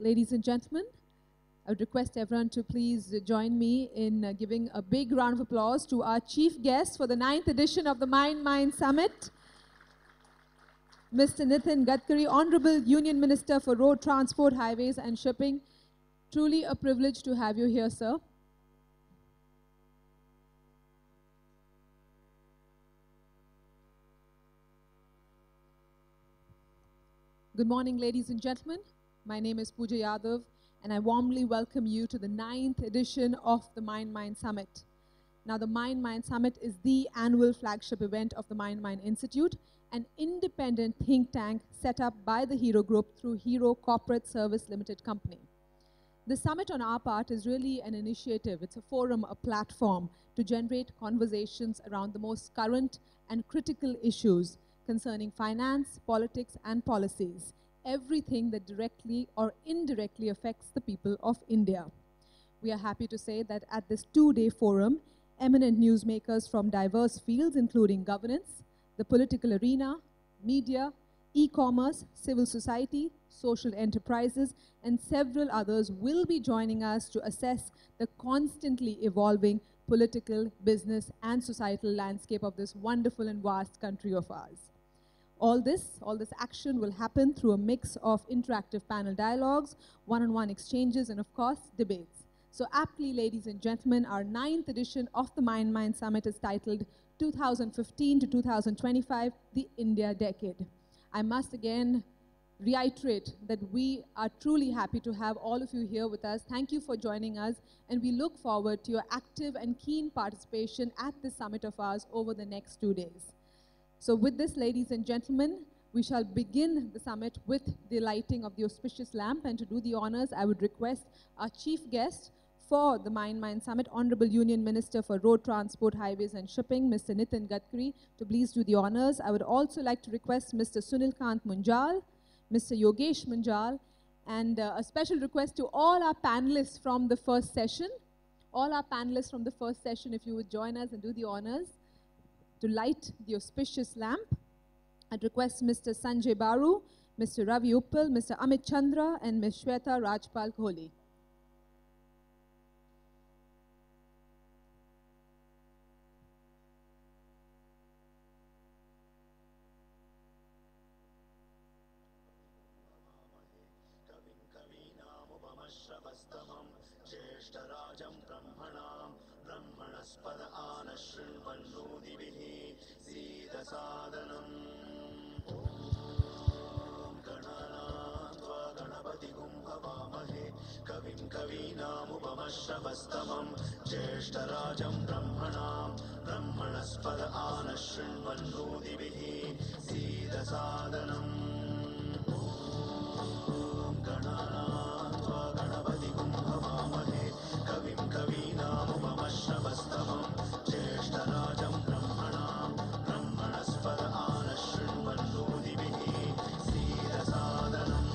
Ladies and gentlemen, I would request everyone to please join me in giving a big round of applause to our chief guest for the 9th edition of the Mind Summit, Mr. Nitin Gadkari, Honorable Union Minister for Road Transport, Highways and Shipping. Truly a privilege to have you here, sir. Good morning, ladies and gentlemen. My name is Pooja Yadav, and I warmly welcome you to the 9th edition of the Mind Summit. Now, the Mind Summit is the annual flagship event of the Mind Institute, an independent think tank set up by the Hero Group through Hero Corporate Service Limited Company. The summit on our part is really an initiative. It's a forum, a platform to generate conversations around the most current and critical issues concerning finance, politics, and policies, everything that directly or indirectly affects the people of India. We are happy to say that at this two-day forum, eminent newsmakers from diverse fields, including governance, the political arena, media, e-commerce, civil society, social enterprises, and several others will be joining us to assess the constantly evolving political, business, and societal landscape of this wonderful and vast country of ours. All this action will happen through a mix of interactive panel dialogues, one-on-one exchanges, and of course, debates. So aptly, ladies and gentlemen, our 9th edition of the Mind Summit is titled 2015 to 2025, the India Decade. I must again reiterate that we are truly happy to have all of you here with us. Thank you for joining us, and we look forward to your active and keen participation at this summit of ours over the next 2 days. So with this, ladies and gentlemen, we shall begin the summit with the lighting of the auspicious lamp, and to do the honors, I would request our chief guest for the Mind Summit, Honorable Union Minister for Road Transport, Highways and Shipping, Mr. Nitin Gadkari, to please do the honors. I would also like to request Mr. Sunilkant Munjal, Mr. Yogesh Munjal, and a special request to all our panelists from the first session. All our panelists from the first session, if you would join us and do the honors to light the auspicious lamp. I'd request Mr. Sanjay Baru, Mr. Ravi Uppal, Mr. Amit Chandra, and Ms. Shweta Rajpal Kohli. कवीनामुपमश्रवस्तमं ज्येष्ठराजं ब्रह्मणस्पद आनशृण्वन्नोतिभिः सीदसादनम् ॐ गणानान्त्वा गणपतिगुं हवामहे कविं कवीनामुपमश्रवस्तमं ज्येष्ठराजं ब्रह्मणस्पद आनशृण्वन्नोतिभिः सीदसादनम्.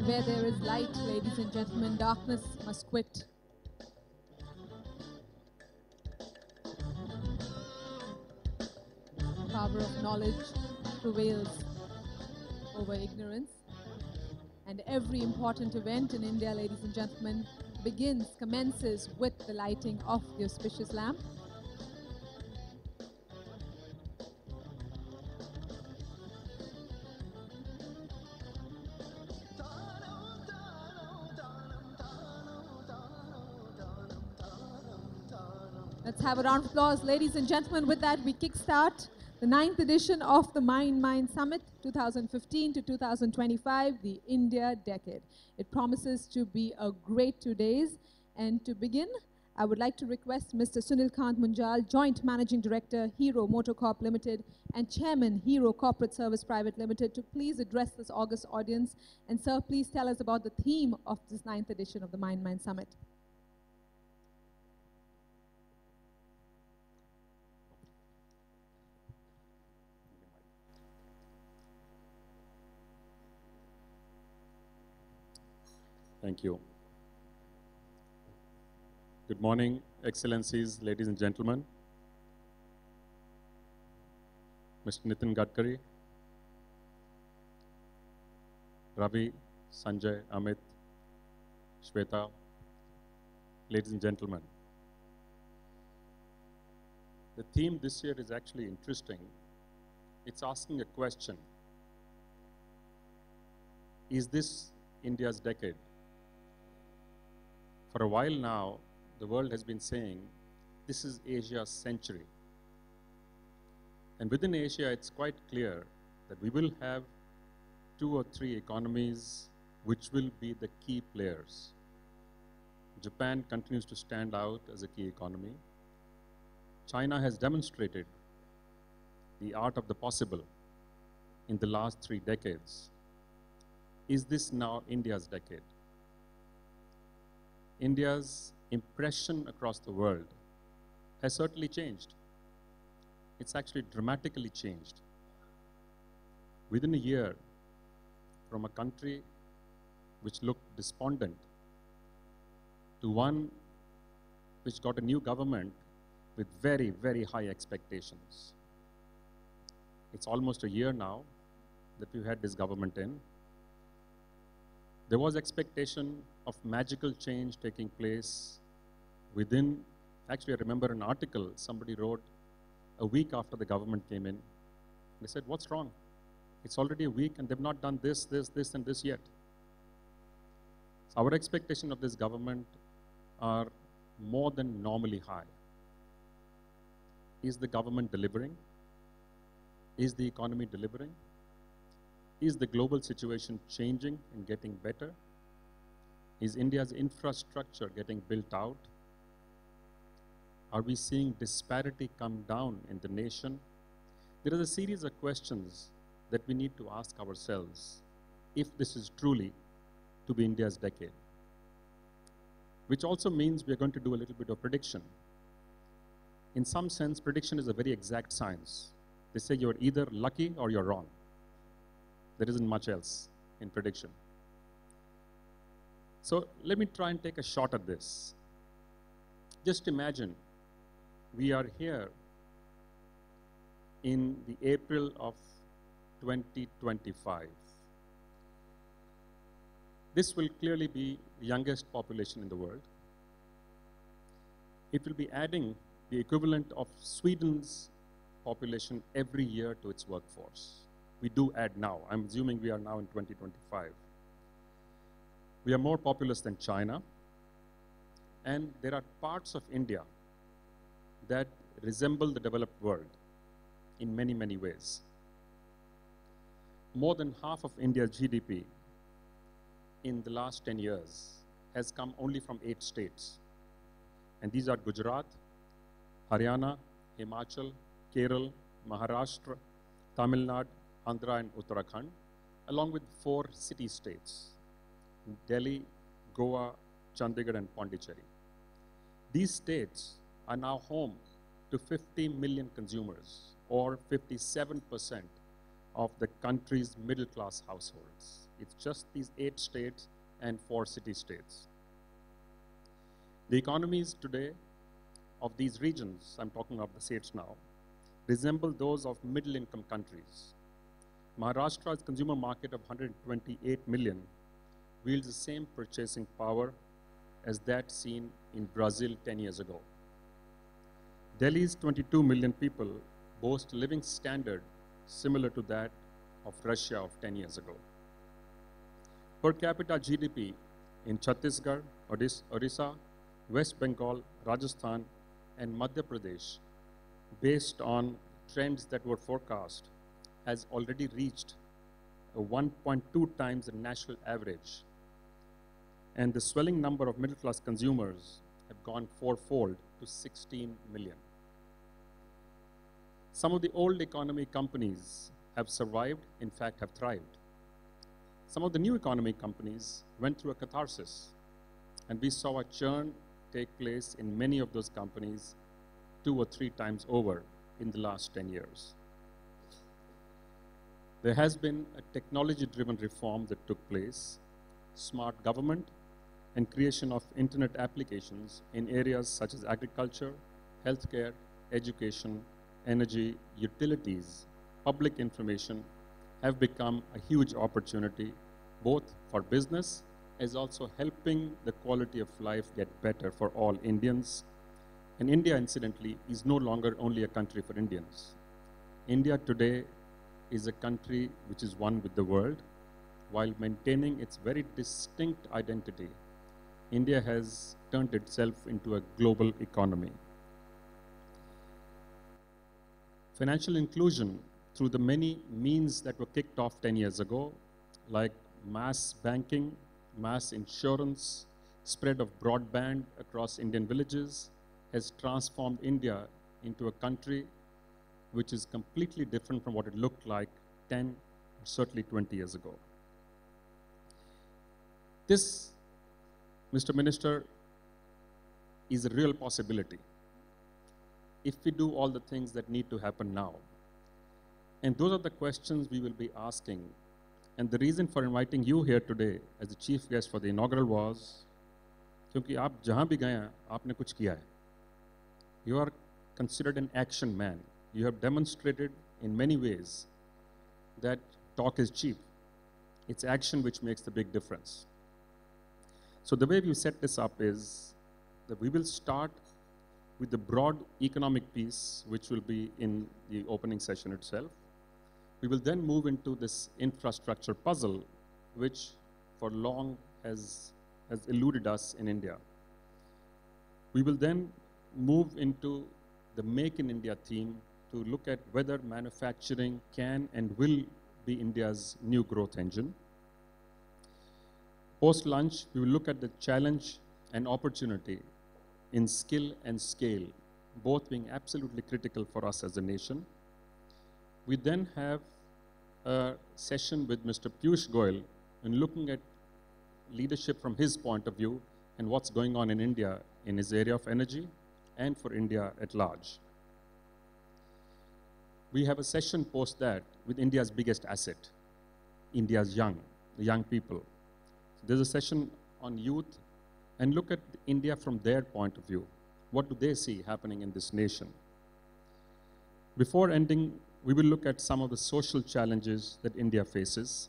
Where there is light, ladies and gentlemen, darkness must quit. The power of knowledge prevails over ignorance. And every important event in India, ladies and gentlemen, commences with the lighting of the auspicious lamp. Let's have a round of applause, ladies and gentlemen. With that, we kickstart the 9th edition of the Mind Summit 2015 to 2025, the India Decade. It promises to be a great 2 days. And to begin, I would like to request Mr. Sunilkant Munjal, Joint Managing Director, Hero Motorcorp Limited, and Chairman, Hero Corporate Service Private Limited, to please address this august audience. And sir, please tell us about the theme of this 9th edition of the Mind Summit. Thank you. Good morning, Excellencies, ladies and gentlemen. Mr. Nitin Gadkari, Ravi, Sanjay, Amit, Shweta, ladies and gentlemen. The theme this year is actually interesting. It's asking a question. Is this India's decade? For a while now, the world has been saying, this is Asia's century. And within Asia, it's quite clear that we will have 2 or 3 economies which will be the key players. Japan continues to stand out as a key economy. China has demonstrated the art of the possible in the last 3 decades. Is this now India's decade? India's impression across the world has certainly changed. It's actually dramatically changed. Within a year, from a country which looked despondent to one which got a new government with very, very high expectations. It's almost a year now that we've had this government in. There was expectation of magical change taking place within, actually I remember an article somebody wrote a week after the government came in. They said, what's wrong? It's already a week and they've not done this, and this yet. So our expectation of this government are more than normally high. Is the government delivering? Is the economy delivering? Is the global situation changing and getting better? Is India's infrastructure getting built out? Are we seeing disparity come down in the nation? There is a series of questions that we need to ask ourselves if this is truly to be India's decade. Which also means we're going to do a little bit of prediction. In some sense, prediction is a very exact science. They say you're either lucky or you're wrong. There isn't much else in prediction. So let me try and take a shot at this. Just imagine we are here in the April of 2025. This will clearly be the youngest population in the world. It will be adding the equivalent of Sweden's population every year to its workforce. We do add now. I'm assuming we are now in 2025. We are more populous than China. And there are parts of India that resemble the developed world in many, many ways. More than half of India's GDP in the last 10 years has come only from 8 states. And these are Gujarat, Haryana, Himachal, Kerala, Maharashtra, Tamil Nadu, Andhra and Uttarakhand, along with 4 city states, Delhi, Goa, Chandigarh and Pondicherry. These states are now home to 50 million consumers, or 57% of the country's middle-class households. It's just these 8 states and 4 city states. The economies today of these regions, I'm talking of the states now, resemble those of middle-income countries. Maharashtra's consumer market of 128 million wields the same purchasing power as that seen in Brazil 10 years ago. Delhi's 22 million people boast a living standard similar to that of Russia of 10 years ago. Per capita GDP in Chhattisgarh, Odisha, West Bengal, Rajasthan, and Madhya Pradesh, based on trends that were forecast, has already reached a 1.2 times the national average. And the swelling number of middle-class consumers have gone 4-fold to 16 million. Some of the old economy companies have survived, in fact have thrived. Some of the new economy companies went through a catharsis, and we saw a churn take place in many of those companies 2 or 3 times over in the last 10 years. There has been a technology-driven reform that took place, smart government, and creation of internet applications in areas such as agriculture, healthcare, education, energy, utilities, public information have become a huge opportunity, both for business as also helping the quality of life get better for all Indians. And India, incidentally, is no longer only a country for Indians. India today is a country which is one with the world, while maintaining its very distinct identity. India has turned itself into a global economy. Financial inclusion through the many means that were kicked off 10 years ago, like mass banking, mass insurance, spread of broadband across Indian villages, has transformed India into a country which is completely different from what it looked like 10 or certainly 20 years ago. This, Mr. Minister, is a real possibility if we do all the things that need to happen now. And those are the questions we will be asking. And the reason for inviting you here today as the chief guest for the inaugural was, क्योंकि आप जहाँ भी गए हैं, आपने कुछ किया है. You are considered an action man. You have demonstrated in many ways that talk is cheap. It's action which makes the big difference. So the way we set this up is that we will start with the broad economic piece, which will be in the opening session itself. We will then move into this infrastructure puzzle, which for long has eluded us in India. We will then move into the Make in India theme to look at whether manufacturing can and will be India's new growth engine. Post-lunch, we will look at the challenge and opportunity in skill and scale, both being absolutely critical for us as a nation. We then have a session with Mr. Piyush Goyal in looking at leadership from his point of view and what's going on in India in his area of energy and for India at large. We have a session post that with India's biggest asset, India's the young people. There's a session on youth and look at India from their point of view. What do they see happening in this nation? Before ending, we will look at some of the social challenges that India faces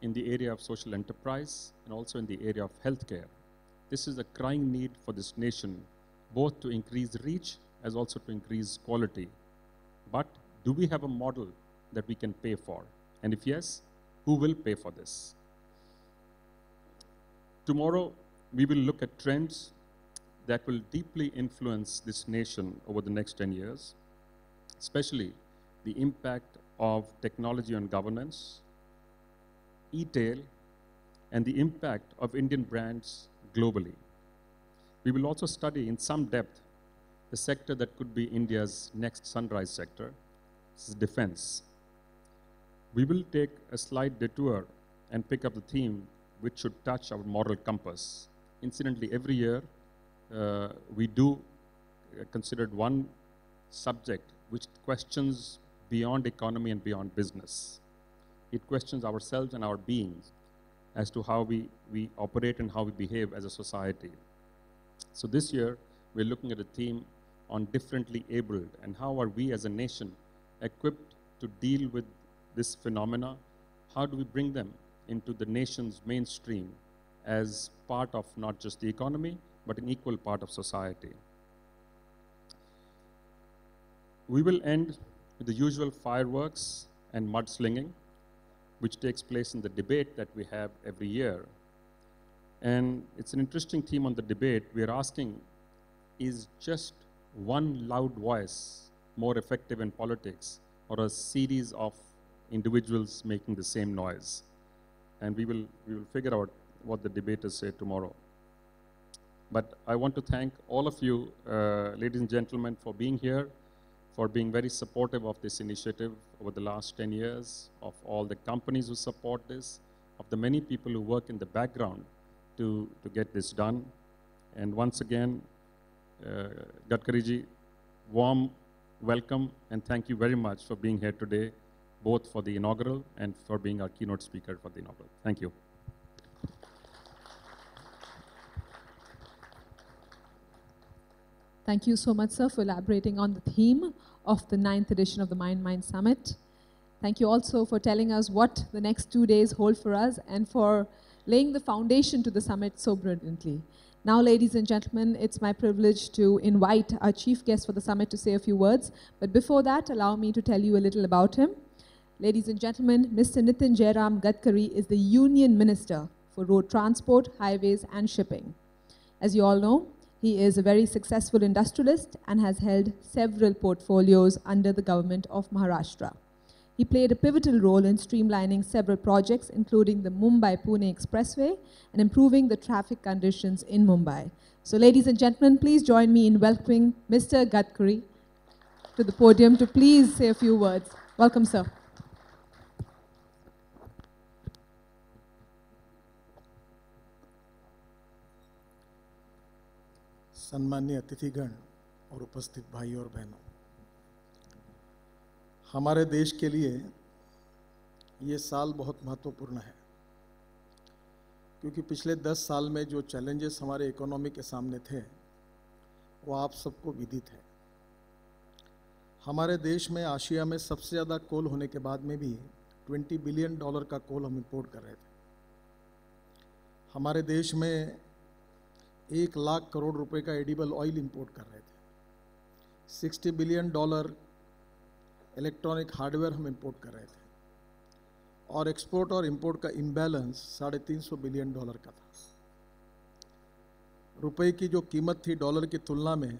in the area of social enterprise and also in the area of healthcare. This is a crying need for this nation, both to increase reach as also to increase quality. But do we have a model that we can pay for? And if yes, who will pay for this? Tomorrow, we will look at trends that will deeply influence this nation over the next 10 years, especially the impact of technology on governance, e-tail, and the impact of Indian brands globally. We will also study in some depth the sector that could be India's next sunrise sector, this is defense. We will take a slight detour and pick up the theme which should touch our moral compass. Incidentally, every year we do consider one subject which questions beyond economy and beyond business. It questions ourselves and our beings as to how we operate and how we behave as a society. So this year, we're looking at a theme on differently abled and how are we as a nation equipped to deal with this phenomena? How do we bring them into the nation's mainstream as part of not just the economy, but an equal part of society? We will end with the usual fireworks and mudslinging, which takes place in the debate that we have every year. And it's an interesting theme on the debate. We are asking, is just one loud voice more effective in politics, or a series of individuals making the same noise? And we will figure out what the debaters say tomorrow. But I want to thank all of you, ladies and gentlemen, for being here, for being very supportive of this initiative over the last 10 years, of all the companies who support this, of the many people who work in the background to get this done. And once again, Gadkariji, warm welcome and thank you very much for being here today, both for the inaugural and for being our keynote speaker for the inaugural. Thank you. Thank you so much, sir, for elaborating on the theme of the 9th edition of the Mind Summit. Thank you also for telling us what the next 2 days hold for us and for laying the foundation to the summit so brilliantly. Now, ladies and gentlemen, it's my privilege to invite our chief guest for the summit to say a few words. But before that, allow me to tell you a little about him. Ladies and gentlemen, Mr. Nitin Jairam Gadkari is the Union Minister for Road Transport, Highways and Shipping. As you all know, he is a very successful industrialist and has held several portfolios under the government of Maharashtra. He played a pivotal role in streamlining several projects, including the Mumbai-Pune Expressway and improving the traffic conditions in Mumbai. So, ladies and gentlemen, please join me in welcoming Mr. Gadkari to the podium to please say a few words. Welcome, sir. सम्मानीय अतिथिगण और उपस्थित भाई और बहनों, हमारे देश के लिए ये साल बहुत महत्वपूर्ण है, क्योंकि पिछले 10 साल में जो चैलेंजेस हमारे इकोनॉमी के सामने थे वो आप सबको विदित है। हमारे देश में आशिया में सबसे ज़्यादा कोल होने के बाद में भी $20 बिलियन का कोल हम इंपोर्ट कर रहे थे। हमारे देश में 1 लाख करोड़ रुपए का एडिबल ऑयल इंपोर्ट कर रहे थे। $60 बिलियन इलेक्ट्रॉनिक हार्डवेयर हम इंपोर्ट कर रहे थे और एक्सपोर्ट और इंपोर्ट का इम्बैलेंस $350 बिलियन का था। रुपए की जो कीमत थी डॉलर की तुलना में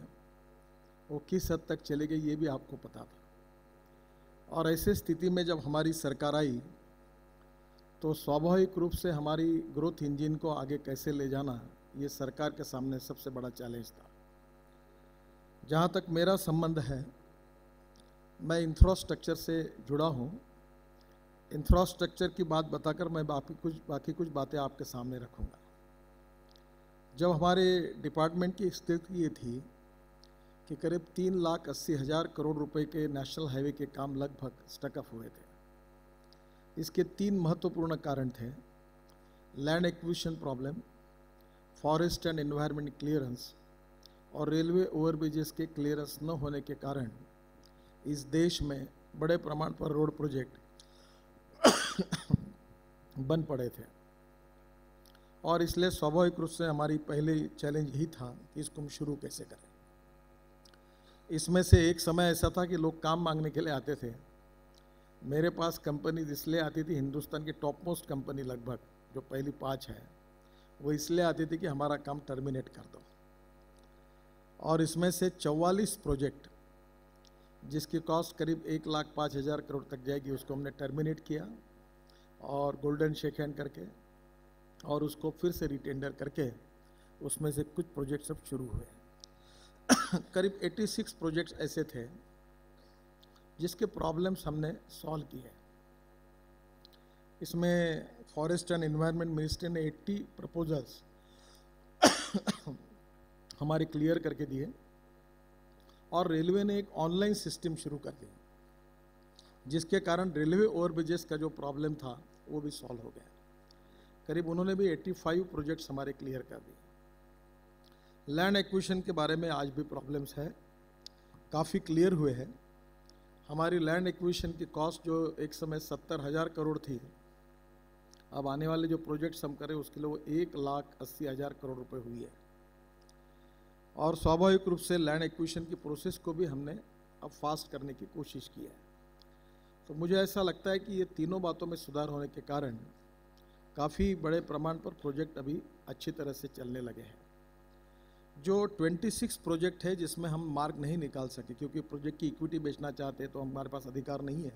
वो किस हद तक चली गई ये भी आपको पता था। और ऐसे स्थिति में जब हमारी सरकार आई तो स्वाभाविक रूप से हमारी ग्रोथ इंजन को आगे कैसे ले जाना ये सरकार के सामने सबसे बड़ा चैलेंज था। जहाँ तक मेरा संबंध है, मैं इंफ्रास्ट्रक्चर से जुड़ा हूँ। इंफ्रास्ट्रक्चर की बात बताकर मैं बाकी कुछ बातें आपके सामने रखूँगा। जब हमारे डिपार्टमेंट की स्थिति ये थी कि करीब 3,80,000 करोड़ रुपए के नेशनल हाईवे के काम लगभग स्टकअप हुए थे। इसके 3 महत्वपूर्ण कारण थे: land acquisition problem, forest and environment clearance और रेलवे ओवरब्रिजेस के क्लियरेंस न होने के कारण इस देश में बड़े प्रमाण पर रोड प्रोजेक्ट बन पड़े थे। और इसलिए स्वाभाविक रूप से हमारी पहले चैलेंज यही था कि इसको हम शुरू कैसे करें। इसमें से एक समय ऐसा था कि लोग काम मांगने के लिए आते थे। मेरे पास कंपनी इसलिए आती थी, हिंदुस्तान की टॉप मोस्ट कंपनी लगभग जो पहली 5 है वो इसलिए आती थी कि हमारा काम टर्मिनेट कर दो। और इसमें से 44 प्रोजेक्ट जिसकी कॉस्ट करीब 1,05,000 करोड़ तक जाएगी उसको हमने टर्मिनेट किया और गोल्डन शेक हैंड करके और उसको फिर से रिटेंडर करके उसमें से कुछ प्रोजेक्ट्स अब शुरू हुए। करीब 86 प्रोजेक्ट्स ऐसे थे जिसके प्रॉब्लम्स हमने सॉल्व किए। इसमें फॉरेस्ट एंड एनवायरनमेंट मिनिस्ट्री ने 80 प्रपोजल्स हमारे क्लियर करके दिए और रेलवे ने एक ऑनलाइन सिस्टम शुरू कर दिया जिसके कारण रेलवे ओवरब्रिजेस का जो प्रॉब्लम था वो भी सॉल्व हो गया। करीब उन्होंने भी 85 प्रोजेक्ट्स हमारे क्लियर कर दिए। लैंड एक्विजिशन के बारे में आज भी प्रॉब्लम्स है, काफ़ी क्लियर हुए हैं। हमारी लैंड एक्विजिशन की कॉस्ट जो एक समय 70,000 करोड़ थी, अब आने वाले जो प्रोजेक्ट्स हम करें उसके लिए वो 1,80,000 करोड़ रुपए हुई है। और स्वाभाविक रूप से लैंड एक्विजिशन की प्रोसेस को भी हमने अब फास्ट करने की कोशिश की है। तो मुझे ऐसा लगता है कि ये तीनों बातों में सुधार होने के कारण काफ़ी बड़े प्रमाण पर प्रोजेक्ट अभी अच्छी तरह से चलने लगे हैं। जो 26 प्रोजेक्ट है जिसमें हम मार्क नहीं निकाल सके क्योंकि प्रोजेक्ट की इक्विटी बेचना चाहते हैं तो हमारे पास अधिकार नहीं है,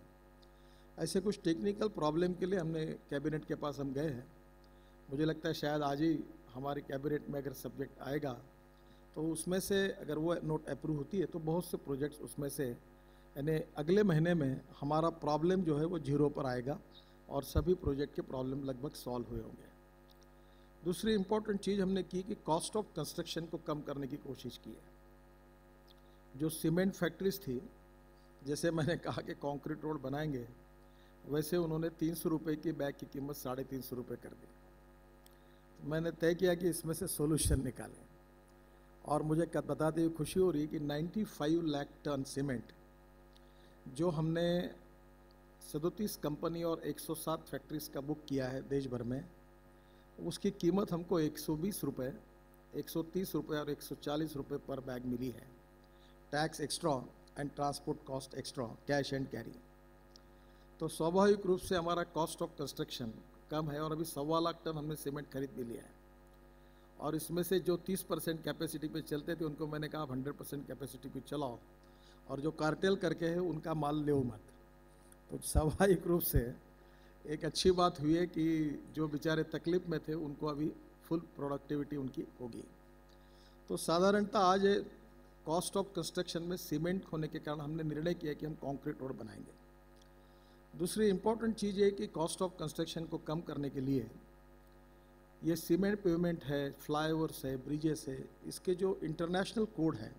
ऐसे कुछ टेक्निकल प्रॉब्लम के लिए हमने कैबिनेट के पास हम गए हैं। मुझे लगता है शायद आज ही हमारे कैबिनेट में अगर सब्जेक्ट आएगा तो उसमें से अगर वो नोट अप्रूव होती है तो बहुत से प्रोजेक्ट्स उसमें से यानी अगले महीने में हमारा प्रॉब्लम जो है वो 0 पर आएगा और सभी प्रोजेक्ट के प्रॉब्लम लगभग सॉल्व हुए होंगे। दूसरी इम्पॉर्टेंट चीज़ हमने की कि कॉस्ट ऑफ कंस्ट्रक्शन को कम करने की कोशिश की है। जो सीमेंट फैक्ट्रीज थी, जैसे मैंने कहा कि कंक्रीट रोड बनाएंगे, वैसे उन्होंने 300 रुपये की बैग की कीमत 350 रुपये कर दी। तो मैंने तय किया कि इसमें से सोल्यूशन निकालें। और मुझे बताते हुए खुशी हो रही है कि 95 लाख टन सीमेंट जो हमने 37 कंपनी और 107 फैक्ट्रीज का बुक किया है देश भर में, उसकी कीमत हमको 120 रुपये, 130 रुपये और 140 रुपये पर बैग मिली है, tax extra and transport cost extra, cash and carry. तो स्वाभाविक रूप से हमारा कॉस्ट ऑफ कंस्ट्रक्शन कम है और अभी 1.25 लाख टन हमने सीमेंट खरीद भी लिया है। और इसमें से जो 30% कैपेसिटी पे चलते थे उनको मैंने कहा 100% कैपेसिटी पे चलाओ, और जो कार्टेल करके है उनका माल ले मत। तो स्वाभाविक रूप से एक अच्छी बात हुई है कि जो बेचारे तकलीफ में थे उनको अभी फुल प्रोडक्टिविटी उनकी होगी। तो साधारणतः आज कॉस्ट ऑफ कंस्ट्रक्शन में सीमेंट होने के कारण हमने निर्णय किया कि हम कंक्रीट रोड बनाएंगे। दूसरी इम्पॉर्टेंट चीज़ ये कि कॉस्ट ऑफ कंस्ट्रक्शन को कम करने के लिए ये सीमेंट पेवमेंट है, फ्लाईओवर्स है, ब्रिजेस है, इसके जो इंटरनेशनल कोड है,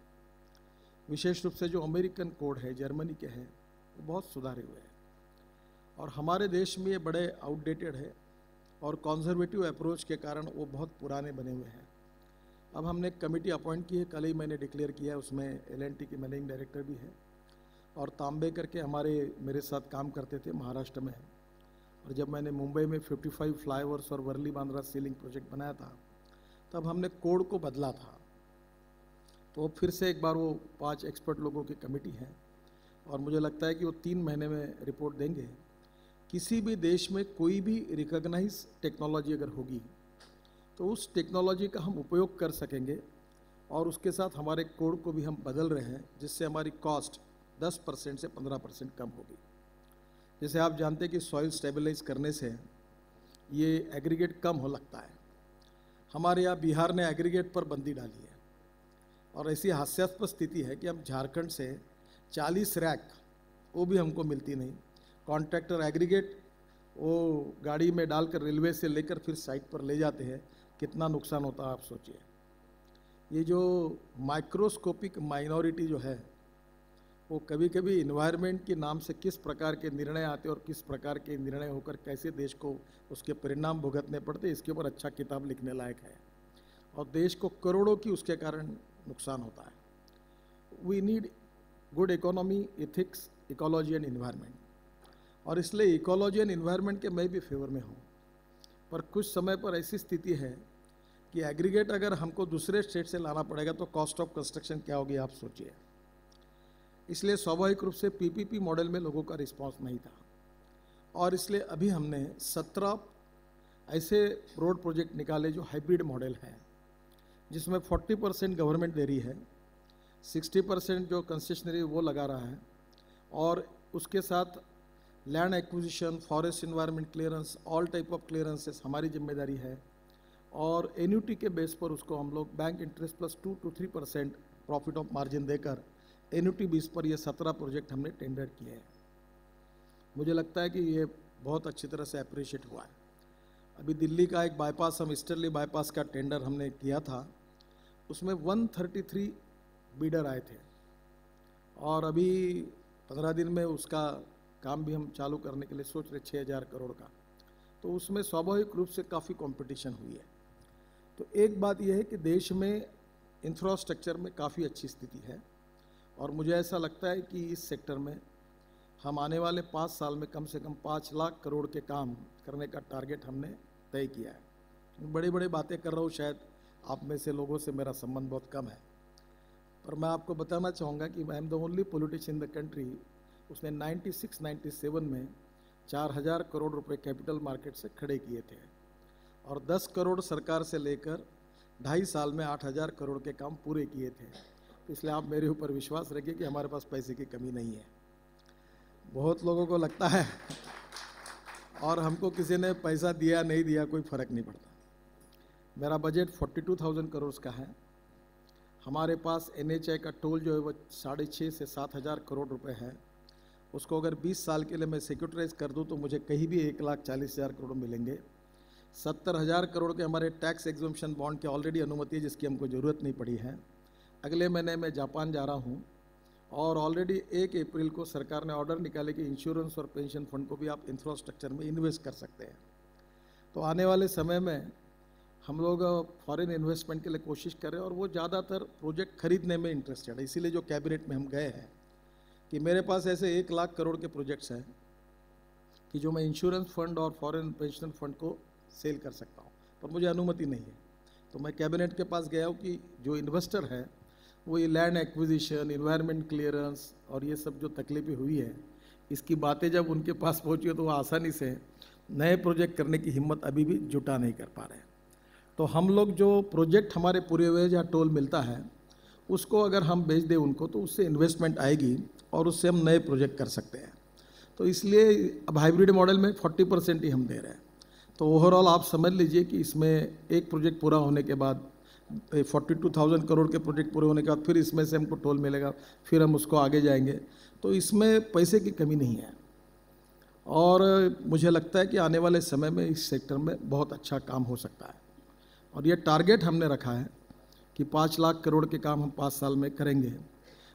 विशेष रूप से जो अमेरिकन कोड है, जर्मनी के हैं, वो बहुत सुधारे हुए हैं। और हमारे देश में ये बड़े आउटडेटेड है और कॉन्जर्वेटिव अप्रोच के कारण वो बहुत पुराने बने हुए हैं। अब हमने एक कमेटी अपॉइंट की है, कल ही मैंने डिक्लेयर किया है, उसमें L&T के मैनेजिंग डायरेक्टर भी है और तांबे करके मेरे साथ काम करते थे महाराष्ट्र में। और जब मैंने मुंबई में 55 फ्लाईओवर्स और वर्ली बांद्रा सीलिंग प्रोजेक्ट बनाया था तब हमने कोड को बदला था। तो फिर से एक बार वो 5 एक्सपर्ट लोगों की कमेटी है और मुझे लगता है कि वो 3 महीने में रिपोर्ट देंगे। किसी भी देश में कोई भी रिकॉग्नाइज टेक्नोलॉजी अगर होगी तो उस टेक्नोलॉजी का हम उपयोग कर सकेंगे और उसके साथ हमारे कोड को भी हम बदल रहे हैं, जिससे हमारी कॉस्ट 10% से 15% कम होगी। जैसे आप जानते हैं कि सॉइल स्टेबलाइज करने से ये एग्रीगेट कम हो लगता है। हमारे यहाँ बिहार ने एग्रीगेट पर बंदी डाली है और ऐसी हास्यास्पद स्थिति है कि हम झारखंड से 40 रैक वो भी हमको मिलती नहीं। कॉन्ट्रैक्टर एग्रीगेट वो गाड़ी में डालकर रेलवे से लेकर फिर साइट पर ले जाते हैं, कितना नुकसान होता है आप सोचिए। ये जो माइक्रोस्कोपिक माइनॉरिटी जो है वो कभी कभी इन्वायरमेंट के नाम से किस प्रकार के निर्णय आते और किस प्रकार के निर्णय होकर कैसे देश को उसके परिणाम भुगतने पड़ते, इसके ऊपर अच्छा किताब लिखने लायक है और देश को करोड़ों की उसके कारण नुकसान होता है। We need good economy, ethics, ecology and environment. और इसलिए इकोलॉजी एंड इन्वायरमेंट के मैं भी फेवर में हूँ, पर कुछ समय पर ऐसी स्थिति है कि एग्रीगेट अगर हमको दूसरे स्टेट से लाना पड़ेगा तो कॉस्ट ऑफ कंस्ट्रक्शन क्या होगी आप सोचिए। इसलिए स्वाभाविक रूप से PPP मॉडल में लोगों का रिस्पांस नहीं था और इसलिए अभी हमने 17 ऐसे रोड प्रोजेक्ट निकाले जो हाइब्रिड मॉडल है, जिसमें 40% गवर्नमेंट दे रही है, 60% जो कंसेशनरी वो लगा रहा है और उसके साथ land acquisition, forest environment clearance, all type of clearances हमारी जिम्मेदारी है और एन्यूटी के बेस पर उसको हम लोग bank interest plus 2 to 3% profit of margin देकर एन्यूटी बेस पर ये 17 प्रोजेक्ट हमने टेंडर किए हैं। मुझे लगता है कि ये बहुत अच्छी तरह से अप्रिशिएट हुआ है। अभी दिल्ली का एक बाईपास, हम ईस्टर्ली बाईपास का टेंडर हमने किया था, उसमें 133 बीडर आए थे और अभी 15 दिन में उसका काम भी हम चालू करने के लिए सोच रहे 6,000 करोड़ का। तो उसमें स्वाभाविक रूप से काफ़ी कंपटीशन हुई है। तो एक बात यह है कि देश में इंफ्रास्ट्रक्चर में काफ़ी अच्छी स्थिति है और मुझे ऐसा लगता है कि इस सेक्टर में हम आने वाले 5 साल में कम से कम 5 लाख करोड़ के काम करने का टारगेट हमने तय किया है। बड़ी बड़ी बातें कर रहा हूँ, शायद आप में से लोगों से मेरा संबंध बहुत कम है, पर मैं आपको बताना चाहूँगा कि I am the only politician in the country उसने 96-97 में 4,000 करोड़ रुपए कैपिटल मार्केट से खड़े किए थे और 10 करोड़ सरकार से लेकर 2.5 साल में 8,000 करोड़ के काम पूरे किए थे। तो इसलिए आप मेरे ऊपर विश्वास रखिए कि हमारे पास पैसे की कमी नहीं है। बहुत लोगों को लगता है और हमको किसी ने पैसा दिया नहीं दिया कोई फ़र्क नहीं पड़ता। मेरा बजट 42,000 करोड़ का है। हमारे पास NHI का टोल जो है वो 6,500 से 7,000 करोड़ रुपए है। उसको अगर 20 साल के लिए मैं सिक्योरिटाइज कर दूं तो मुझे कहीं भी 1,40,000 करोड़ मिलेंगे। 70,000 करोड़ के हमारे टैक्स एग्जम्पशन बॉन्ड की ऑलरेडी अनुमति है, जिसकी हमको ज़रूरत नहीं पड़ी है। अगले महीने मैं जापान जा रहा हूँ और ऑलरेडी 1 अप्रैल को सरकार ने ऑर्डर निकाले कि इंश्योरेंस और पेंशन फंड को भी आप इंफ्रास्ट्रक्चर में इन्वेस्ट कर सकते हैं। तो आने वाले समय में हम लोग फॉरेन इन्वेस्टमेंट के लिए कोशिश कर रहे हैं और वो ज़्यादातर प्रोजेक्ट खरीदने में इंटरेस्टेड है। इसीलिए जो कैबिनेट में हम गए हैं कि मेरे पास ऐसे 1 लाख करोड़ के प्रोजेक्ट्स हैं कि जो मैं इंश्योरेंस फंड और फॉरेन पेंशन फंड को सेल कर सकता हूँ, पर मुझे अनुमति नहीं है। तो मैं कैबिनेट के पास गया हूँ कि जो इन्वेस्टर है वो ये लैंड एक्विजिशन, इन्वायरमेंट क्लियरेंस और ये सब जो तकलीफें हुई है, इसकी बातें जब उनके पास पहुँची हो तो वो आसानी से नए प्रोजेक्ट करने की हिम्मत अभी भी जुटा नहीं कर पा रहे हैं। तो हम लोग जो प्रोजेक्ट हमारे पूरे वेज या टोल मिलता है उसको अगर हम बेच दें उनको तो उससे इन्वेस्टमेंट आएगी और उससे हम नए प्रोजेक्ट कर सकते हैं। तो इसलिए अब हाइब्रिड मॉडल में 40% ही हम दे रहे हैं। तो ओवरऑल आप समझ लीजिए कि इसमें एक प्रोजेक्ट पूरा होने के बाद 42,000 करोड़ के प्रोजेक्ट पूरे होने के बाद फिर इसमें से हमको टोल मिलेगा, फिर हम उसको आगे जाएंगे। तो इसमें पैसे की कमी नहीं है और मुझे लगता है कि आने वाले समय में इस सेक्टर में बहुत अच्छा काम हो सकता है। और ये टारगेट हमने रखा है कि 5 लाख करोड़ के काम हम 5 साल में करेंगे।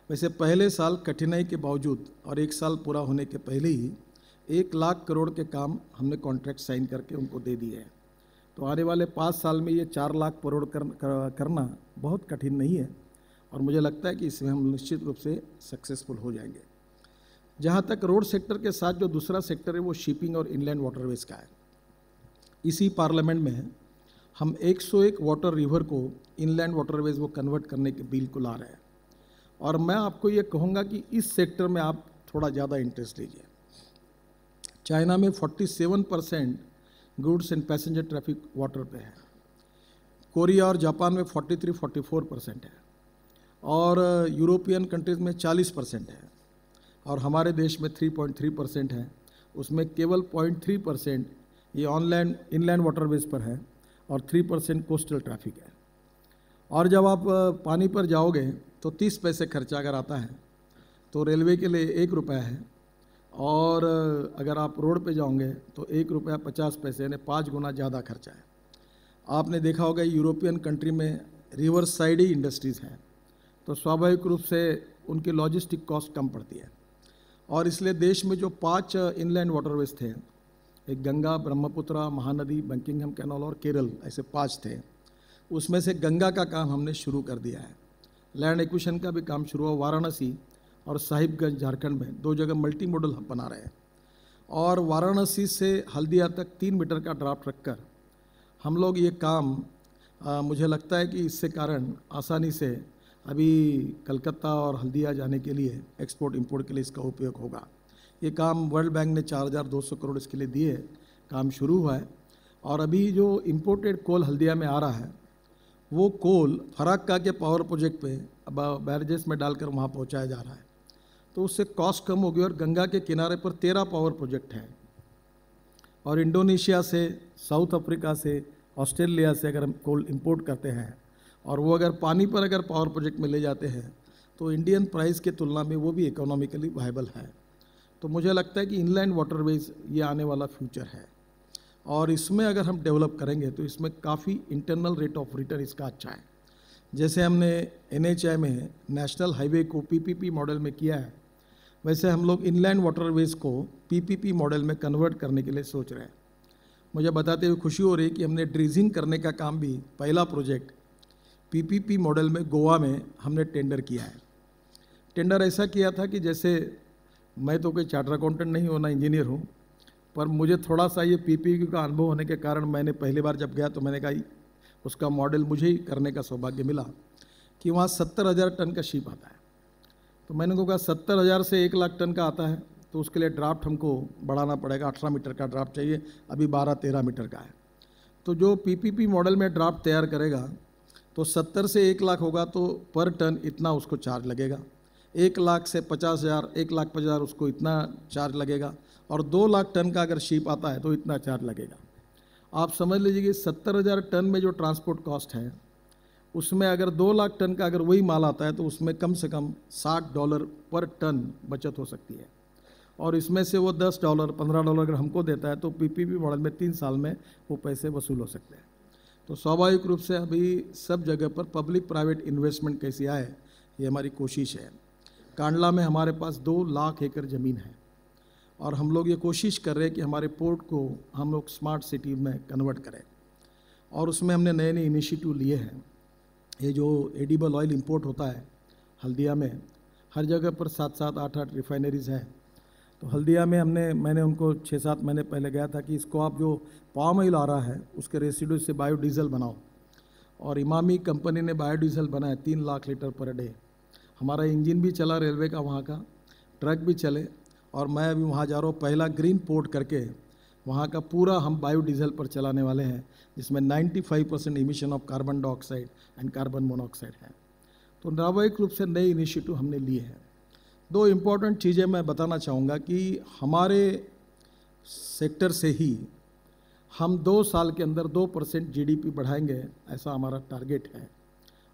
वैसे पहले साल कठिनाई के बावजूद और 1 साल पूरा होने के पहले ही 1 लाख करोड़ के काम हमने कॉन्ट्रैक्ट साइन करके उनको दे दिए हैं। तो आने वाले 5 साल में ये 4 लाख करोड़ करना बहुत कठिन नहीं है और मुझे लगता है कि इसमें हम निश्चित रूप से सक्सेसफुल हो जाएंगे। जहाँ तक रोड सेक्टर के साथ जो दूसरा सेक्टर है वो शिपिंग और इनलैंड वाटरवेज का है। इसी पार्लियामेंट में हम 101 वाटर रिवर को इनलैंड वाटरवेज वो कन्वर्ट करने के बिल को ला रहे हैं और मैं आपको ये कहूँगा कि इस सेक्टर में आप थोड़ा ज़्यादा इंटरेस्ट लीजिए। चाइना में 47% goods and passenger traffic water पे है, कोरिया और जापान में 43-44% है और यूरोपियन कंट्रीज़ में 40% है और हमारे देश में 3.3% है। उसमें केवल 0.3% ये इनलैंड वाटरवेज पर है और 3% कोस्टल ट्रैफिक है। और जब आप पानी पर जाओगे तो 30 पैसे खर्चा अगर आता है तो रेलवे के लिए 1 रुपया है और अगर आप रोड पे जाओगे तो 1 रुपया 50 पैसे यानी 5 गुना ज़्यादा खर्चा है। आपने देखा होगा यूरोपियन कंट्री में रिवर साइड ही इंडस्ट्रीज़ हैं तो स्वाभाविक रूप से उनकी लॉजिस्टिक कॉस्ट कम पड़ती है और इसलिए देश में जो 5 इनलैंड वाटरवेज थे, एक गंगा, ब्रह्मपुत्रा, महानदी, बंकिंघम कैनाल और केरल, ऐसे 5 थे। उसमें से गंगा का काम हमने शुरू कर दिया है। लैंड एक्विजिशन का भी काम शुरू हुआ। वाराणसी और साहिबगंज झारखंड में 2 जगह मल्टी मॉडल हब बना रहे हैं और वाराणसी से हल्दिया तक 3 मीटर का ड्राफ्ट रखकर हम लोग ये काम मुझे लगता है कि इससे कारण आसानी से अभी कलकत्ता और हल्दिया जाने के लिए एक्सपोर्ट इंपोर्ट के लिए इसका उपयोग होगा। ये काम वर्ल्ड बैंक ने 4,200 करोड़ इसके लिए दिए, काम शुरू हुआ है और अभी जो इम्पोर्टेड कोल हल्दिया में आ रहा है वो कोल फराक्का के पावर प्रोजेक्ट पे अब बैरेजेस में डालकर वहाँ पहुँचाया जा रहा है। तो उससे कॉस्ट कम होगी और गंगा के किनारे पर 13 पावर प्रोजेक्ट हैं और इंडोनेशिया से, साउथ अफ्रीका से, ऑस्ट्रेलिया से अगर हम कोल इंपोर्ट करते हैं और वो अगर पानी पर अगर पावर प्रोजेक्ट में ले जाते हैं तो इंडियन प्राइस के तुलना में वो भी इकोनॉमिकली वायबल है। तो मुझे लगता है कि इनलैंड वाटरवेज ये आने वाला फ्यूचर है और इसमें अगर हम डेवलप करेंगे तो इसमें काफ़ी इंटरनल रेट ऑफ रिटर्न इसका अच्छा है। जैसे हमने NHI में नेशनल हाईवे को PPP मॉडल में किया है, वैसे हम लोग इनलैंड वाटरवेज को PPP मॉडल में कन्वर्ट करने के लिए सोच रहे हैं। मुझे बताते हुए खुशी हो रही है कि हमने ड्रीजिंग करने का काम भी, पहला प्रोजेक्ट PPP मॉडल में गोवा में हमने टेंडर किया है। टेंडर ऐसा किया था कि जैसे मैं तो कोई चार्टर अकाउंटेंट नहीं हूँ, ना इंजीनियर हूँ, पर मुझे थोड़ा सा ये PPP का अनुभव होने के कारण मैंने पहली बार जब गया तो मैंने कहा उसका मॉडल मुझे ही करने का सौभाग्य मिला कि वहाँ 70,000 टन का शिप आता है। तो मैंने को कहा 70,000 से 1 लाख टन का आता है तो उसके लिए ड्राफ्ट हमको बढ़ाना पड़ेगा, 18 मीटर का ड्राफ्ट चाहिए, अभी 12-13 मीटर का है। तो जो PPP मॉडल में ड्राफ्ट तैयार करेगा तो 70 से 1 लाख होगा तो पर टन इतना उसको चार्ज लगेगा, 1 लाख से 50,000, 1,50,000 उसको इतना चार्ज लगेगा और 2 लाख टन का अगर शिप आता है तो इतना चार्ज लगेगा। आप समझ लीजिए कि 70,000 टन में जो ट्रांसपोर्ट कॉस्ट है उसमें अगर 2 लाख टन का अगर वही माल आता है तो उसमें कम से कम $60 पर टन बचत हो सकती है और इसमें से वो $10, $15 अगर हमको देता है तो PPP मॉडल में 3 साल में वो पैसे वसूल हो सकते हैं। तो स्वाभाविक रूप से अभी सब जगह पर पब्लिक प्राइवेट इन्वेस्टमेंट कैसी आए ये हमारी कोशिश है। कांडला में हमारे पास 2 लाख एकड़ ज़मीन है और हम लोग ये कोशिश कर रहे हैं कि हमारे पोर्ट को हम लोग स्मार्ट सिटी में कन्वर्ट करें और उसमें हमने नए नए इनिशिएटिव लिए हैं। ये जो एडिबल ऑयल इंपोर्ट होता है हल्दिया में, हर जगह पर 7-7, 8-8 रिफाइनरीज़ हैं। तो हल्दिया में मैंने उनको 6-7 महीने पहले गया था कि इसको आप जो पाम ऑयल आ रहा है उसके रेसिड्यू से बायोडीज़ल बनाओ, और इमामी कंपनी ने बायोडीज़ल बनाया 3 लाख लीटर पर डे। हमारा इंजन भी चला रेलवे का, वहाँ का ट्रक भी चले, और मैं अभी वहाँ जा रहा हूँ। पहला ग्रीन पोर्ट करके वहाँ का पूरा हम बायोडीज़ल पर चलाने वाले हैं, जिसमें 95% emission of carbon dioxide and carbon monoxide है। तो स्वाभाविक रूप से नए इनिशिएटिव हमने लिए हैं। 2 इम्पॉर्टेंट चीज़ें मैं बताना चाहूँगा कि हमारे सेक्टर से ही हम 2 साल के अंदर 2% GDP बढ़ाएंगे, ऐसा हमारा टारगेट है।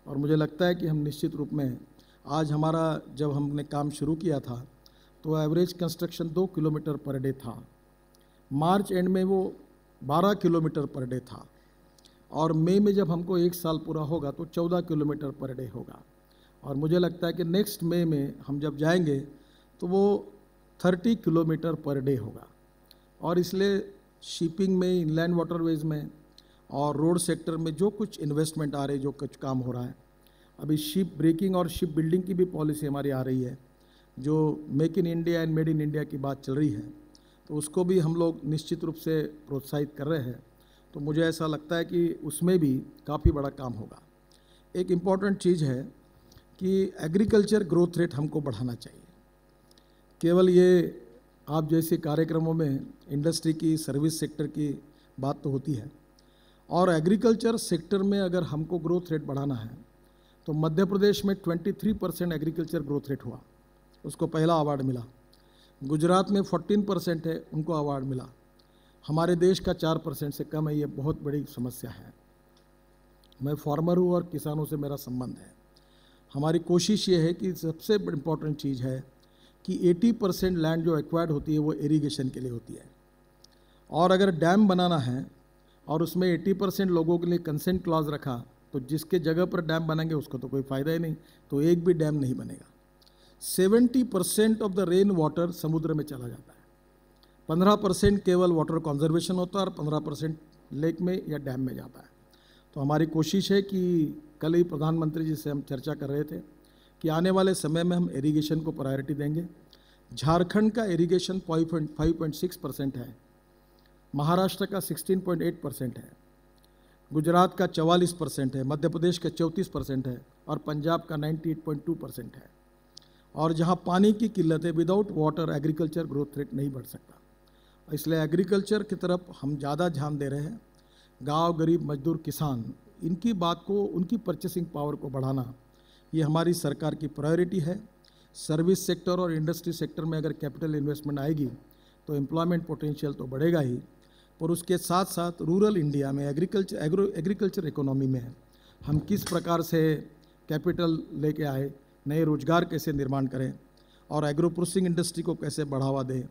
और मुझे लगता है कि हम निश्चित रूप में आज हमारा जब हमने काम शुरू किया था तो average construction 2 kilometre per day था, मार्च एंड में वो 12 किलोमीटर पर डे था, और मई में जब हमको 1 साल पूरा होगा तो 14 किलोमीटर पर डे होगा। और मुझे लगता है कि नेक्स्ट मई में हम जब जाएंगे तो वो 30 किलोमीटर पर डे होगा। और इसलिए शिपिंग में, इनलैंड वाटरवेज में और रोड सेक्टर में जो कुछ इन्वेस्टमेंट आ रही, जो कुछ काम हो रहा है, अभी शिप ब्रेकिंग और शिप बिल्डिंग की भी पॉलिसी हमारी आ रही है, जो make in India and made in India की बात चल रही है, तो उसको भी हम लोग निश्चित रूप से प्रोत्साहित कर रहे हैं। तो मुझे ऐसा लगता है कि उसमें भी काफ़ी बड़ा काम होगा। एक इम्पॉर्टेंट चीज़ है कि एग्रीकल्चर ग्रोथ रेट हमको बढ़ाना चाहिए। केवल ये आप जैसे कार्यक्रमों में इंडस्ट्री की, सर्विस सेक्टर की बात तो होती है, और एग्रीकल्चर सेक्टर में अगर हमको ग्रोथ रेट बढ़ाना है तो मध्य प्रदेश में 23% एग्रीकल्चर ग्रोथ रेट हुआ, उसको पहला अवार्ड मिला। गुजरात में 14% है, उनको अवार्ड मिला। हमारे देश का 4% से कम है, ये बहुत बड़ी समस्या है। मैं फार्मर हूँ और किसानों से मेरा संबंध है। हमारी कोशिश ये है कि सबसे इम्पॉर्टेंट चीज़ है कि 80% लैंड जो एक्वायर्ड होती है वो इरिगेशन के लिए होती है, और अगर डैम बनाना है और उसमें 80% लोगों के लिए कंसेंट क्लॉज रखा तो जिसके जगह पर डैम बनेंगे उसको तो कोई फ़ायदा ही नहीं, तो एक भी डैम नहीं बनेगा। 70% ऑफ द रेन वाटर समुद्र में चला जाता है, 15% केवल वाटर कंजर्वेशन होता है और 15% लेक में या डैम में जाता है। तो हमारी कोशिश है कि कल ही प्रधानमंत्री जी से हम चर्चा कर रहे थे कि आने वाले समय में हम इरिगेशन को प्रायोरिटी देंगे। झारखंड का इरिगेशन 5.6% है, महाराष्ट्र का 16.8% है, गुजरात का 44% है, मध्य प्रदेश का 34% है, और पंजाब का 98.2% है। और जहाँ पानी की किल्लत है, without water agriculture growth rate नहीं बढ़ सकता। इसलिए एग्रीकल्चर की तरफ हम ज़्यादा ध्यान दे रहे हैं। गांव, गरीब, मजदूर, किसान, इनकी बात को, उनकी परचेसिंग पावर को बढ़ाना, ये हमारी सरकार की प्रायोरिटी है। सर्विस सेक्टर और इंडस्ट्री सेक्टर में अगर कैपिटल इन्वेस्टमेंट आएगी तो एम्प्लॉयमेंट पोटेंशियल तो बढ़ेगा ही, और उसके साथ साथ रूरल इंडिया में एग्रीकल्चर इकोनॉमी में हम किस प्रकार से कैपिटल लेके आए, नए रोजगार कैसे निर्माण करें, और एग्रो प्रोसेसिंग इंडस्ट्री को कैसे बढ़ावा दें,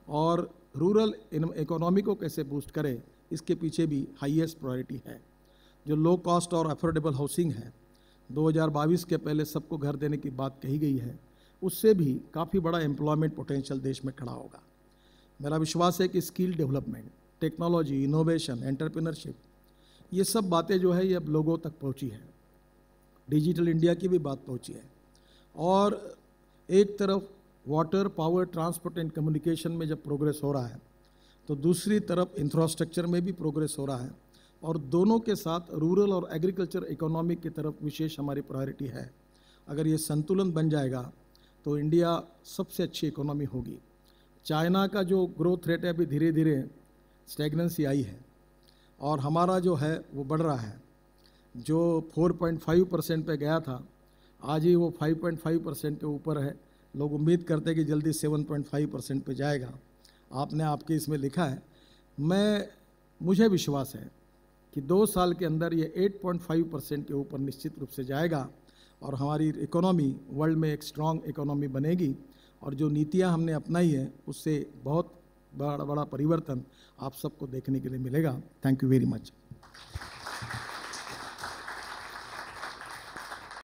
और रूरल इकोनॉमी को कैसे बूस्ट करें, इसके पीछे भी हाईएस्ट प्रायोरिटी है। जो लो कॉस्ट और अफोर्डेबल हाउसिंग है, 2022 के पहले सबको घर देने की बात कही गई है, उससे भी काफ़ी बड़ा एम्प्लॉयमेंट पोटेंशियल देश में खड़ा होगा। मेरा विश्वास है कि skill development, technology, innovation, entrepreneurship, ये सब बातें जो है ये अब लोगों तक पहुंची है। डिजिटल इंडिया की भी बात पहुंची है, और एक तरफ water, power, transport and communication में जब प्रोग्रेस हो रहा है तो दूसरी तरफ इंफ्रास्ट्रक्चर में भी प्रोग्रेस हो रहा है, और दोनों के साथ रूरल और एग्रीकल्चर इकोनॉमी की तरफ विशेष हमारी प्रायोरिटी है। अगर ये संतुलन बन जाएगा तो इंडिया सबसे अच्छी इकोनॉमी होगी। चाइना का जो ग्रोथ रेट है अभी धीरे धीरे स्टैग्नेंसी आई है, और हमारा जो है वो बढ़ रहा है। जो 4.5% पे गया था, आज ही वो 5.5% के ऊपर है। लोग उम्मीद करते हैं कि जल्दी 7.5% पे जाएगा। आपने आपके इसमें लिखा है, मुझे विश्वास है कि 2 साल के अंदर ये 8.5% के ऊपर निश्चित रूप से जाएगा, और हमारी इकोनॉमी वर्ल्ड में एक स्ट्रॉन्ग इकोनॉमी बनेगी। और जो नीतियां हमने अपनाई है उससे बहुत बड़ा परिवर्तन आप सबको देखने के लिए मिलेगा। Thank you very much.